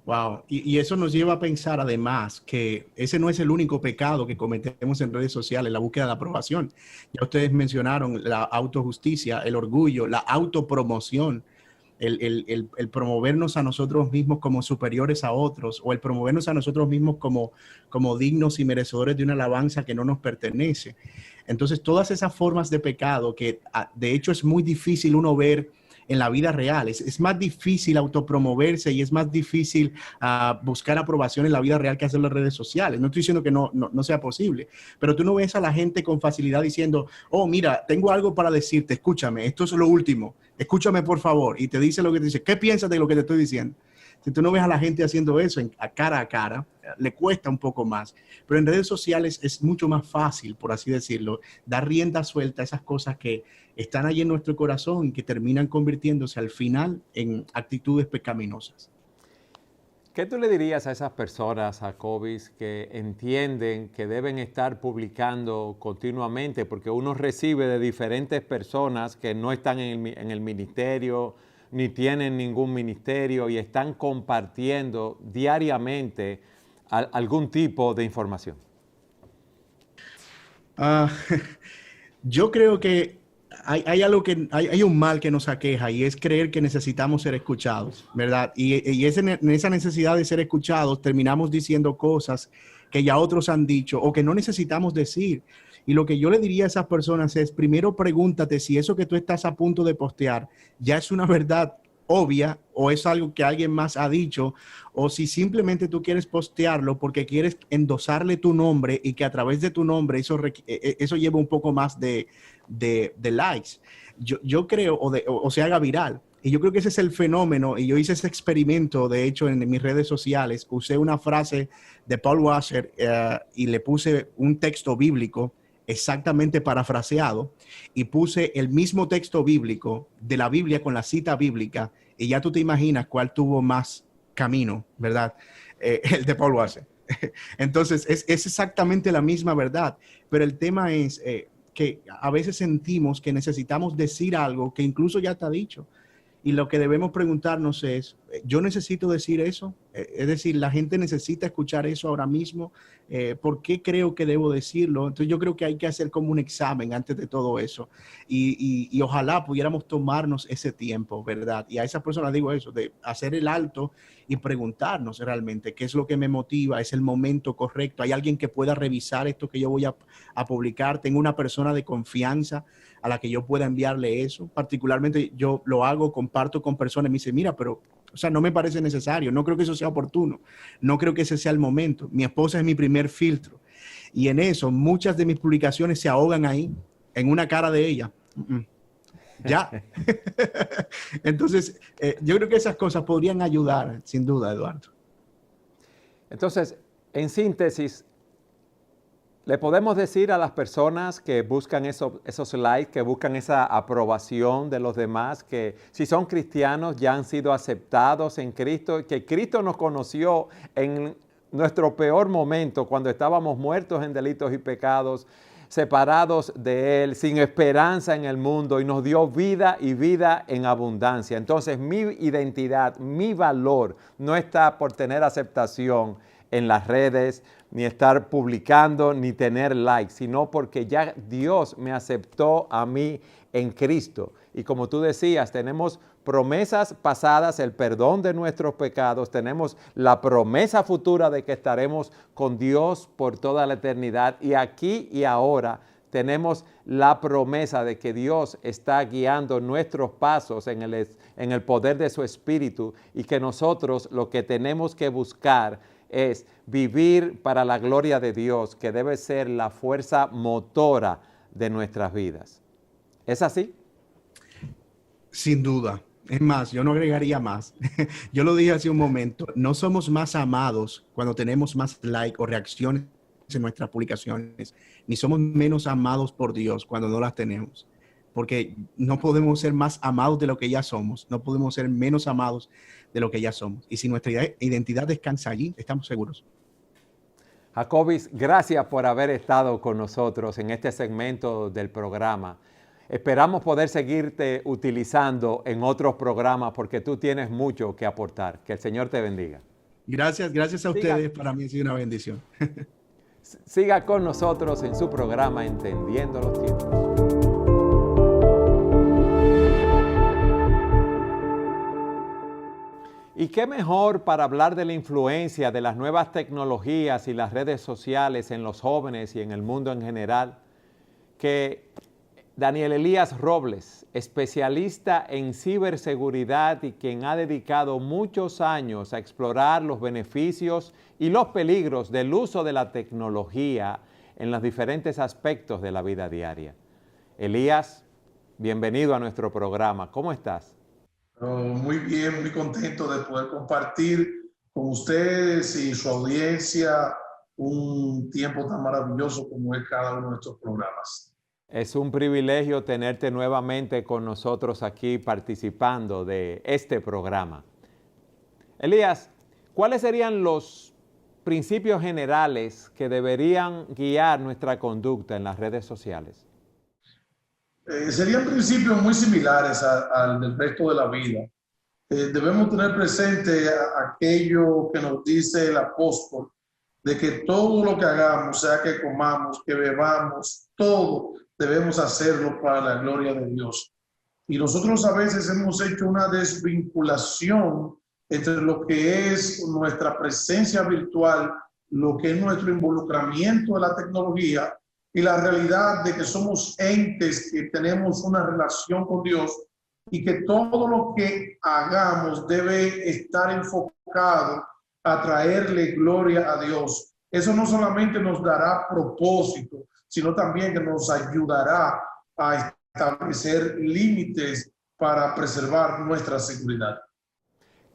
Wow, y eso nos lleva a pensar además que ese no es el único pecado que cometemos en redes sociales, la búsqueda de aprobación. Ya ustedes mencionaron la autojusticia, el orgullo, la autopromoción, el promovernos a nosotros mismos como superiores a otros, o el promovernos a nosotros mismos como dignos y merecedores de una alabanza que no nos pertenece. Entonces, todas esas formas de pecado que de hecho es muy difícil uno ver en la vida real. Es más difícil autopromoverse y es más difícil buscar aprobación en la vida real que hacerlo en redes sociales. No estoy diciendo que no sea posible, pero tú no ves a la gente con facilidad diciendo, oh, mira, tengo algo para decirte, escúchame, esto es lo último, escúchame por favor, y te dice lo que te dice. ¿Qué piensas de lo que te estoy diciendo? Si tú no ves a la gente haciendo eso a cara, le cuesta un poco más. Pero en redes sociales es mucho más fácil, por así decirlo, dar rienda suelta a esas cosas que están ahí en nuestro corazón y que terminan convirtiéndose al final en actitudes pecaminosas. ¿Qué tú le dirías a esas personas, Jacobis, que entienden que deben estar publicando continuamente? Porque uno recibe de diferentes personas que no están en el ministerio, ni tienen ningún ministerio y están compartiendo diariamente algún tipo de información. Yo creo que hay algo hay un mal que nos aqueja y es creer que necesitamos ser escuchados, ¿verdad? Y en esa necesidad de ser escuchados terminamos diciendo cosas que ya otros han dicho o que no necesitamos decir. Y lo que yo le diría a esas personas es, primero pregúntate si eso que tú estás a punto de postear ya es una verdad obvia o es algo que alguien más ha dicho, o si simplemente tú quieres postearlo porque quieres endosarle tu nombre y que a través de tu nombre eso lleve un poco más de likes. Yo creo, o se haga viral. Y yo creo que ese es el fenómeno, y yo hice ese experimento, de hecho, en mis redes sociales. Usé una frase de Paul Washer y le puse un texto bíblico exactamente parafraseado, y puse el mismo texto bíblico de la Biblia con la cita bíblica, y ya tú te imaginas cuál tuvo más camino, ¿verdad? El de Paul Washer. Entonces, es exactamente la misma verdad, pero el tema es que a veces sentimos que necesitamos decir algo que incluso ya está dicho. Y lo que debemos preguntarnos es, ¿yo necesito decir eso? Es decir, la gente necesita escuchar eso ahora mismo. ¿Por qué creo que debo decirlo? Entonces yo creo que hay que hacer como un examen antes de todo eso. Y ojalá pudiéramos tomarnos ese tiempo, ¿verdad? Y a esas personas digo eso, de hacer el alto y preguntarnos realmente qué es lo que me motiva, es el momento correcto. ¿Hay alguien que pueda revisar esto que yo voy a publicar? ¿Tengo una persona de confianza a la que yo pueda enviarle eso? Particularmente yo lo hago, comparto con personas y me dicen, mira, pero o sea, no me parece necesario, no creo que eso sea oportuno, no creo que ese sea el momento. Mi esposa es mi primer filtro y en eso muchas de mis publicaciones se ahogan ahí, en una cara de ella. Ya. Entonces, yo creo que esas cosas podrían ayudar, sin duda, Eduardo. Entonces, en síntesis, le podemos decir a las personas que buscan esos likes, que buscan esa aprobación de los demás, que si son cristianos ya han sido aceptados en Cristo, que Cristo nos conoció en nuestro peor momento, cuando estábamos muertos en delitos y pecados, separados de Él, sin esperanza en el mundo, y nos dio vida y vida en abundancia. Entonces mi identidad, mi valor no está por tener aceptación en las redes, ni estar publicando, ni tener likes, sino porque ya Dios me aceptó a mí en Cristo. Y como tú decías, tenemos promesas pasadas, el perdón de nuestros pecados, tenemos la promesa futura de que estaremos con Dios por toda la eternidad, y aquí y ahora tenemos la promesa de que Dios está guiando nuestros pasos en el poder de su Espíritu, y que nosotros lo que tenemos que buscar es vivir para la gloria de Dios, que debe ser la fuerza motora de nuestras vidas. ¿Es así? Sin duda. Es más, yo no agregaría más. Yo lo dije hace un momento, no somos más amados cuando tenemos más like o reacciones en nuestras publicaciones, ni somos menos amados por Dios cuando no las tenemos. Porque no podemos ser más amados de lo que ya somos, no podemos ser menos amados de lo que ya somos. Y si nuestra identidad descansa allí, estamos seguros. Jacobis, gracias por haber estado con nosotros en este segmento del programa. Esperamos poder seguirte utilizando en otros programas porque tú tienes mucho que aportar. Que el Señor te bendiga. Gracias a ustedes. Para mí ha sido una bendición. Siga con nosotros en su programa Entendiendo los Tiempos. ¿Y qué mejor para hablar de la influencia de las nuevas tecnologías y las redes sociales en los jóvenes y en el mundo en general que Daniel Elías Robles, especialista en ciberseguridad y quien ha dedicado muchos años a explorar los beneficios y los peligros del uso de la tecnología en los diferentes aspectos de la vida diaria? Elías, bienvenido a nuestro programa. ¿Cómo estás? Muy bien, muy contento de poder compartir con ustedes y su audiencia un tiempo tan maravilloso como es cada uno de estos programas. Es un privilegio tenerte nuevamente con nosotros aquí participando de este programa. Elías, ¿cuáles serían los principios generales que deberían guiar nuestra conducta en las redes sociales? Serían principios muy similares al del resto de la vida. Debemos tener presente aquello que nos dice el apóstol, de que todo lo que hagamos, sea que comamos, que bebamos, todo debemos hacerlo para la gloria de Dios. Y nosotros a veces hemos hecho una desvinculación entre lo que es nuestra presencia virtual, lo que es nuestro involucramiento en la tecnología y la realidad de que somos entes que tenemos una relación con Dios y que todo lo que hagamos debe estar enfocado a traerle gloria a Dios. Eso no solamente nos dará propósito, sino también que nos ayudará a establecer límites para preservar nuestra seguridad.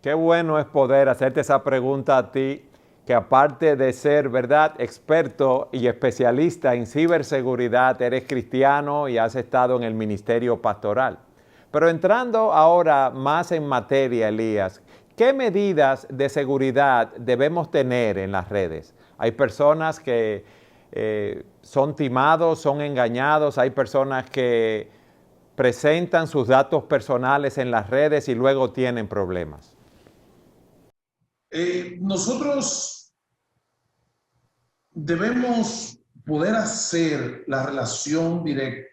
Qué bueno es poder hacerte esa pregunta a ti, que aparte de ser, ¿verdad?, experto y especialista en ciberseguridad, eres cristiano y has estado en el ministerio pastoral. Pero entrando ahora más en materia, Elías, ¿qué medidas de seguridad debemos tener en las redes? Hay personas que son timados, son engañados, hay personas que presentan sus datos personales en las redes y luego tienen problemas. Nosotros debemos poder hacer la relación directa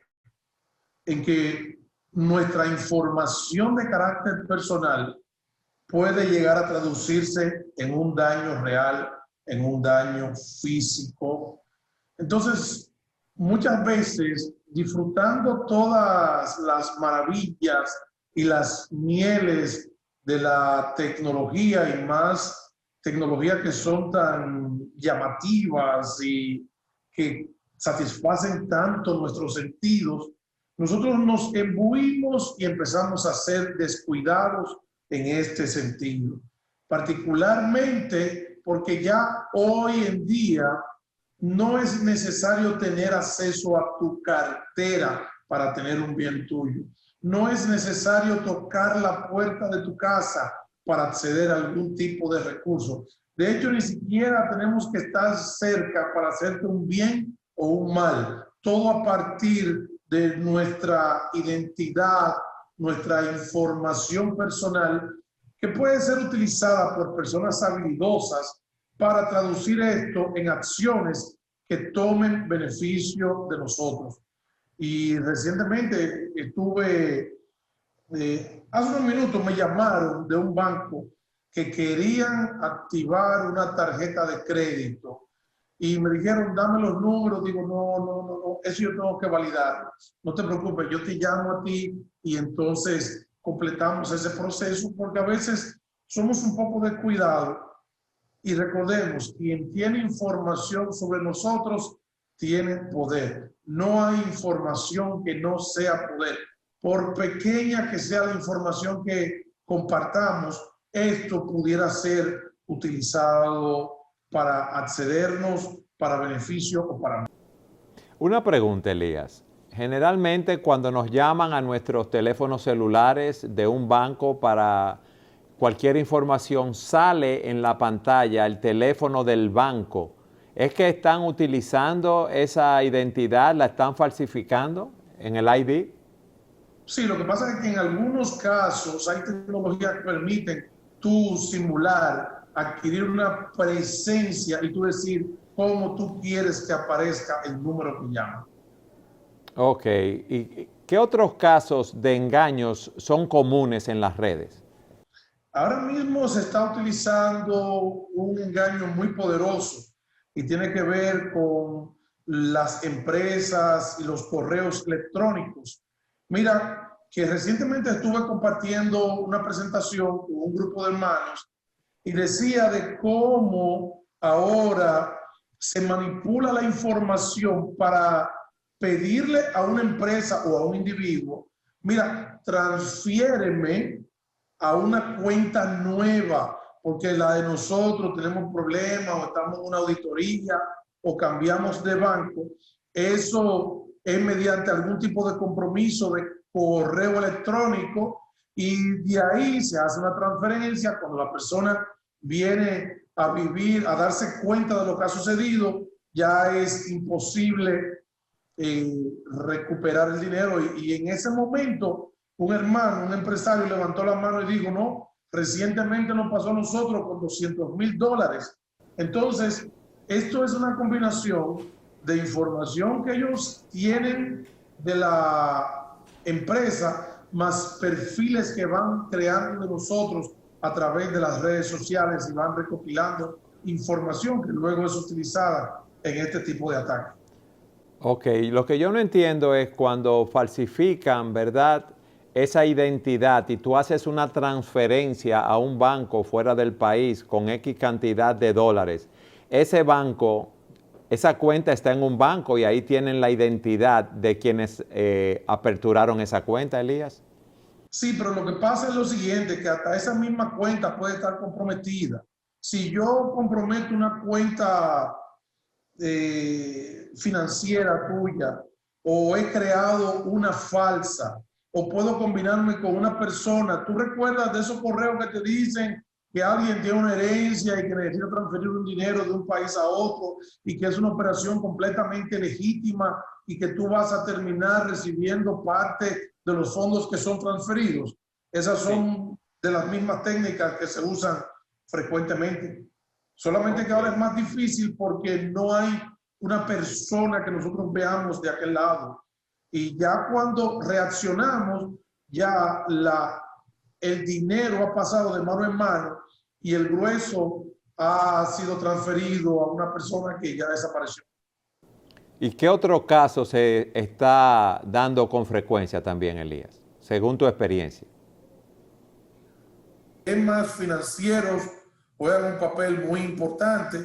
en que nuestra información de carácter personal puede llegar a traducirse en un daño real, en un daño físico. Entonces, muchas veces, disfrutando todas las maravillas y las mieles de la tecnología y más tecnologías que son tan llamativas y que satisfacen tanto nuestros sentidos, nosotros nos imbuimos y empezamos a ser descuidados en este sentido. Particularmente porque ya hoy en día no es necesario tener acceso a tu cartera para tener un bien tuyo. No es necesario tocar la puerta de tu casa para acceder a algún tipo de recurso. De hecho, ni siquiera tenemos que estar cerca para hacerte un bien o un mal. Todo a partir de nuestra identidad, nuestra información personal, que puede ser utilizada por personas habilidosas para traducir esto en acciones que tomen beneficio de nosotros. Y recientemente hace unos minutos me llamaron de un banco que querían activar una tarjeta de crédito y me dijeron, dame los números. Digo, no, eso yo tengo que validar. No te preocupes, yo te llamo a ti y entonces completamos ese proceso, porque a veces somos un poco descuidados. Y recordemos, quien tiene información sobre nosotros tiene poder. No hay información que no sea poder. Por pequeña que sea la información que compartamos, esto pudiera ser utilizado para accedernos, para beneficio o para... Una pregunta, Elías. Generalmente cuando nos llaman a nuestros teléfonos celulares de un banco para cualquier información, sale en la pantalla el teléfono del banco. ¿Es que están utilizando esa identidad, la están falsificando en el ID? Sí, lo que pasa es que en algunos casos hay tecnologías que permiten tú simular, adquirir una presencia y tú decir cómo tú quieres que aparezca el número que llama. Ok. ¿Y qué otros casos de engaños son comunes en las redes? Ahora mismo se está utilizando un engaño muy poderoso y tiene que ver con las empresas y los correos electrónicos. Mira, que recientemente estuve compartiendo una presentación con un grupo de hermanos y decía de cómo ahora se manipula la información para pedirle a una empresa o a un individuo, mira, transfiéreme a una cuenta nueva, porque la de nosotros tenemos problemas o estamos en una auditoría o cambiamos de banco. Eso es mediante algún tipo de compromiso de correo electrónico y de ahí se hace una transferencia. Cuando la persona viene a vivir, a darse cuenta de lo que ha sucedido, ya es imposible recuperar el dinero. Y en ese momento, un hermano, un empresario levantó la mano y dijo, no, recientemente nos pasó a nosotros con $200,000. Entonces, esto es una combinación de información que ellos tienen de la empresa, más perfiles que van creando de nosotros a través de las redes sociales y van recopilando información que luego es utilizada en este tipo de ataques. Ok, lo que yo no entiendo es cuando falsifican, ¿verdad?, esa identidad y tú haces una transferencia a un banco fuera del país con X cantidad de dólares. Ese banco, esa cuenta está en un banco y ahí tienen la identidad de quienes aperturaron esa cuenta, Elías. Sí, pero lo que pasa es lo siguiente, que hasta esa misma cuenta puede estar comprometida. Si yo comprometo una cuenta financiera tuya o he creado una falsa o puedo combinarme con una persona, ¿tú recuerdas de esos correos que te dicen que alguien tiene una herencia y que necesita transferir un dinero de un país a otro y que es una operación completamente legítima y que tú vas a terminar recibiendo parte de los fondos que son transferidos? Esas son de las mismas técnicas que se usan frecuentemente. Solamente que ahora es más difícil porque no hay una persona que nosotros veamos de aquel lado. Y ya cuando reaccionamos, ya el dinero ha pasado de mano en mano y el grueso ha sido transferido a una persona que ya desapareció. ¿Y qué otro caso se está dando con frecuencia también, Elías, según tu experiencia? Temas financieros juegan un papel muy importante,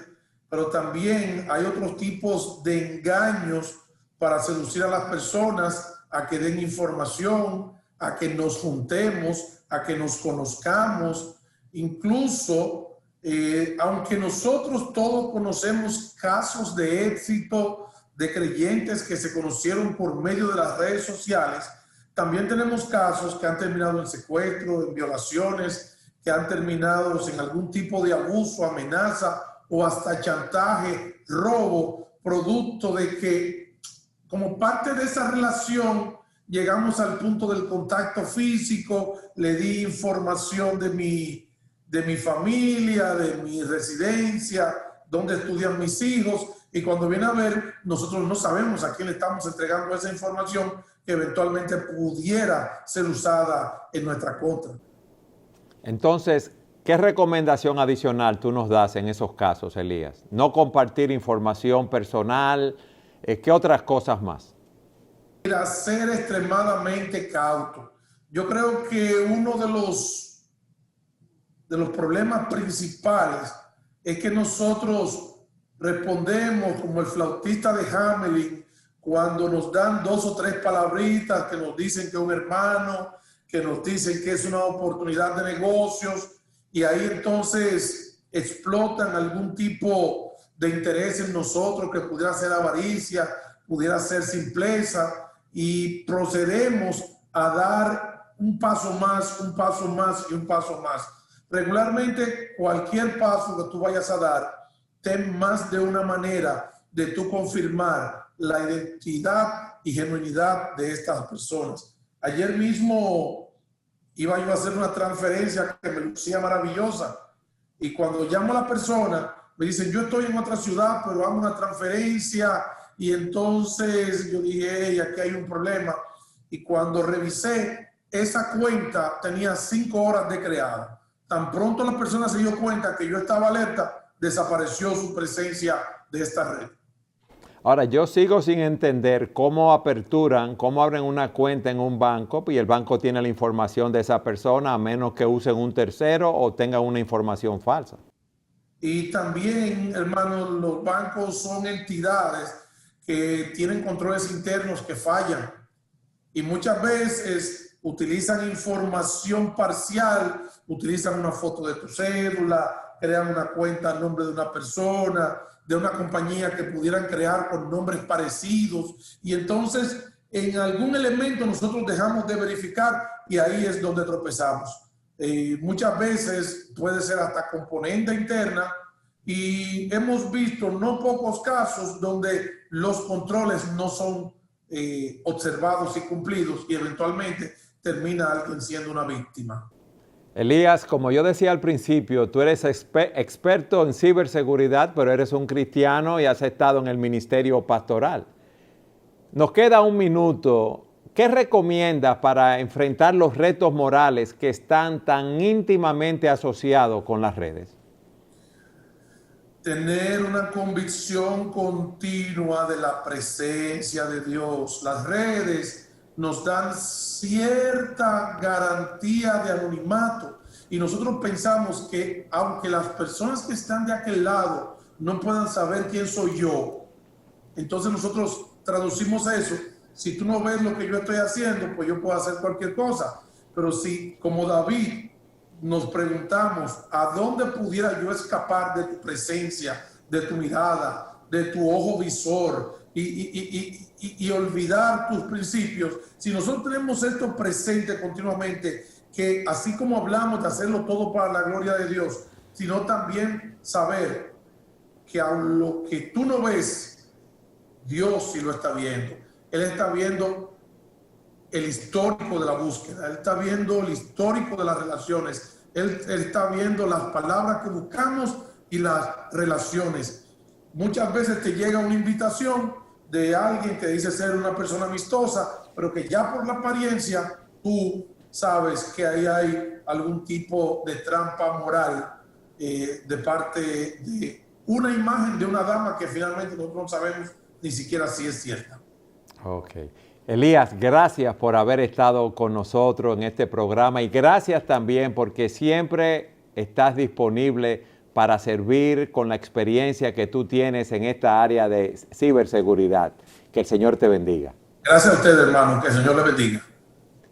pero también hay otros tipos de engaños para seducir a las personas a que den información, a que nos juntemos, a que nos conozcamos. Incluso, aunque nosotros todos conocemos casos de éxito de creyentes que se conocieron por medio de las redes sociales, también tenemos casos que han terminado en secuestro, en violaciones, que han terminado en algún tipo de abuso, amenaza o hasta chantaje, robo, producto de que como parte de esa relación llegamos al punto del contacto físico, le di información de mi familia, de mi residencia, dónde estudian mis hijos, y cuando viene a ver, nosotros no sabemos a quién le estamos entregando esa información que eventualmente pudiera ser usada en nuestra contra. Entonces, ¿qué recomendación adicional tú nos das en esos casos, Elías? No compartir información personal, ¿qué otras cosas más? Ser extremadamente cauto. Yo creo que uno de los problemas principales es que nosotros respondemos como el flautista de Hamelin cuando nos dan 2 o 3 palabritas que nos dicen que es un hermano, que nos dicen que es una oportunidad de negocios, y ahí entonces explotan algún tipo de interés en nosotros que pudiera ser avaricia, pudiera ser simpleza, y procedemos a dar un paso más y un paso más. Regularmente, cualquier paso que tú vayas a dar, ten más de una manera de tú confirmar la identidad y genuinidad de estas personas. Ayer mismo iba yo a hacer una transferencia que me lucía maravillosa, y cuando llamo a la persona, me dicen, yo estoy en otra ciudad, pero hago una transferencia, y entonces yo dije, hey, aquí hay un problema. Y cuando revisé, esa cuenta tenía 5 horas de creada. Tan pronto la persona se dio cuenta que yo estaba alerta, desapareció su presencia de esta red. Ahora, yo sigo sin entender cómo abren una cuenta en un banco y el banco tiene la información de esa persona a menos que usen un tercero o tengan una información falsa. Y también, hermano, los bancos son entidades que tienen controles internos que fallan. Y muchas veces utilizan información parcial, utilizan una foto de tu cédula, crean una cuenta a nombre de una persona, de una compañía que pudieran crear con nombres parecidos. Y entonces, en algún elemento nosotros dejamos de verificar y ahí es donde tropezamos. Muchas veces puede ser hasta componente interna, y hemos visto no pocos casos donde los controles no son observados y cumplidos y eventualmente termina alguien siendo una víctima. Elías, como yo decía al principio, tú eres experto en ciberseguridad, pero eres un cristiano y has estado en el ministerio pastoral. Nos queda un minuto. ¿Qué recomiendas para enfrentar los retos morales que están tan íntimamente asociados con las redes? Tener una convicción continua de la presencia de Dios. Las redes nos dan cierta garantía de anonimato y nosotros pensamos que aunque las personas que están de aquel lado no puedan saber quién soy yo, entonces nosotros traducimos eso. Si tú no ves lo que yo estoy haciendo, pues yo puedo hacer cualquier cosa. Pero si, como David, nos preguntamos a dónde pudiera yo escapar de tu presencia, de tu mirada, de tu ojo visor y olvidar tus principios. Si nosotros tenemos esto presente continuamente, que así como hablamos de hacerlo todo para la gloria de Dios, sino también saber que a lo que tú no ves, Dios sí lo está viendo. Él está viendo el histórico de la búsqueda, Él está viendo el histórico de las relaciones, Él está viendo las palabras que buscamos y las relaciones. Muchas veces te llega una invitación de alguien que dice ser una persona amistosa, pero que ya por la apariencia tú sabes que ahí hay algún tipo de trampa moral de parte de una imagen de una dama que finalmente nosotros no sabemos ni siquiera si es cierta. Ok. Elías, gracias por haber estado con nosotros en este programa y gracias también porque siempre estás disponible para servir con la experiencia que tú tienes en esta área de ciberseguridad. Que el Señor te bendiga. Gracias a ustedes, hermano. Que el Señor le bendiga.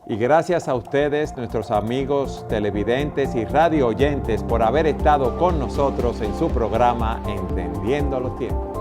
Y gracias a ustedes, nuestros amigos televidentes y radio oyentes, por haber estado con nosotros en su programa Entendiendo los Tiempos.